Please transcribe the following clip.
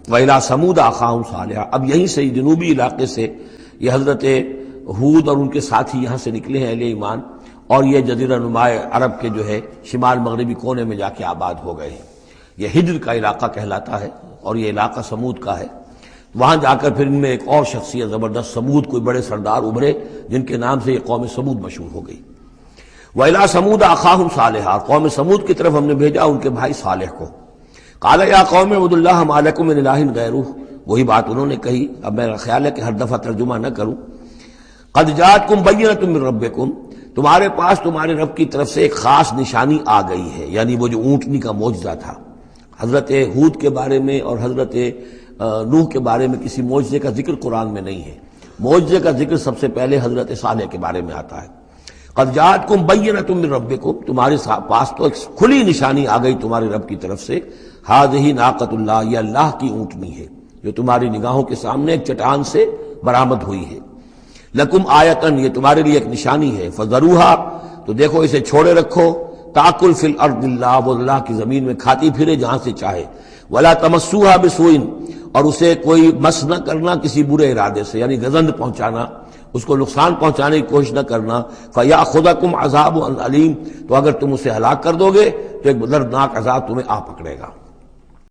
وَإِلَىٰ ثَمُودَ أَخَاهُمْ صَالِحًا، اب یہیں سے جنوبی علاقے سے یہ حضرت ہود اور ان کے ساتھی یہاں سے نکلے ہیں اہل ایمان، اور یہ جزیرہ نما عرب کے جو ہے شمال مغربی کونے میں جا کے آباد ہو گئے ہیں۔ یہ ہجر کا علاقہ کہلاتا ہے اور یہ علاقہ سمود کا ہے۔ وہاں جا کر پھر ان میں ایک اور شخصیت زبردست سمود کوئی بڑے سردار ابھرے جن کے نام سے یہ قوم سمود مشہور ہو گئی۔ وَإِلَىٰ ثَمُودَ أَخَاهُمْ صَالِحًا، قوم سمود کی طرف ہم نے بھیجا ان کے بھائی صالح کو۔ قَالَ يَا قَوْمِ اعْبُدُوا اللَّهَ مَا لَكُم مِّنْ إِلَٰهٍ غَيْرُهُ، وہی بات انہوں نے کہی، اب میرا خیال ہے کہ ہر دفعہ ترجمہ نہ کروں۔ قَدْ جَاءَتْكُم بَيِّنَةٌ مِّن رَّبِّكُم، تمہارے پاس تمہارے رب کی طرف سے ایک خاص نشانی آ گئی ہے، یعنی وہ جو اونٹنی کا معجزہ تھا۔ حضرت ہود کے بارے میں اور حضرت نوح کے بارے میں کسی معجزے کا ذکر قرآن میں نہیں ہے، معجزے کا ذکر سب سے پہلے حضرت صالح کے بارے میں آتا ہے۔ قد جاءتکم بینۃ من ربکم، تمہارے پاس تو ایک کھلی نشانی آ گئی تمہارے رب کی طرف سے، ھذہ ناقۃ اللہ، یہ اللہ کی اونٹنی ہے جو تمہاری نگاہوں کے سامنے ایک چٹان سے برآمد ہوئی ہے۔ لکم آیتن، یہ تمہارے لیے ایک نشانی ہے، فذروھا، تو دیکھو اسے چھوڑے رکھو، تاکل فی الارض اللہ، وہ اللہ کی زمین میں کھاتی پھرے جہاں سے چاہے، ولا تمسوھا بسوء، اور اسے کوئی مس نہ کرنا کسی برے ارادے سے، یعنی گزند پہنچانا، اس کو نقصان پہنچانے کی کوشش نہ کرنا۔ فیاخذکم عذاب علیم، تو اگر تم اسے ہلاک کر دو گے تو ایک دردناک عذاب تمہیں آ پکڑے گا۔